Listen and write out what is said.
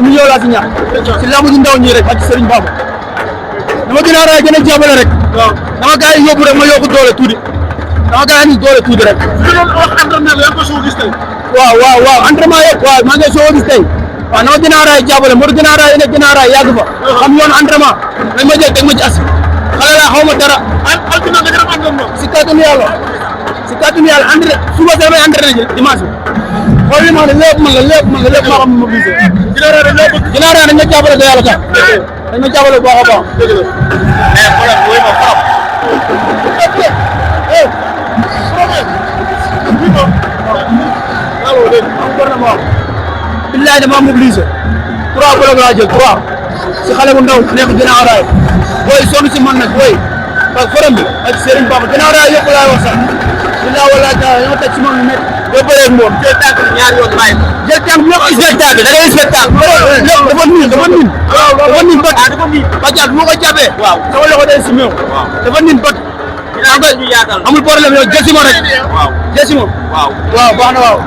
million laa si ñaax si lamb ji ndaw ñi rek ak Serigne Bamba dama gën a raay gën a jàppale rek dama gars yi yóbbu rek ma yokk doole tuuti dama gars yi ni doole tuuti rek waaw entraînement yëpp waaw maa ngi soo gis tey waaw dama gën a raay jàppale moo gën a raay nekk gën a raay yàgg fa xam yoon entraînement dañ ma jël teg ma ci as xale laa xaw ma dara si kàttanu yàlla suba sa damay entraîné ji dimanche xool li ma ne lépp man la lépp maa xam mobilisé Ginaar dañ ma jàppale da yàlla tax dañ ma jàppale bu baax a baax billahi dama mobilisé 3 blocs laa jël 3 si xale bu ndaw nekk Ginaar raay booy sonn si man nag booy ak forom bi ak Serigne Bamba Ginaar raay yëpp laay wax sax billahi wallahi taala ñoo teg si moom lu métti doo bëree moom jël tànk ñaari yoon bàyyi jël tànk ñëpp spectacle da ngay spectacle lépp dafa niin bët Badiane bu ma ko jàppee sama loxo day simeew dafa niin bët amul problème yow jël si ma rek jël si ma waaw baax na waaw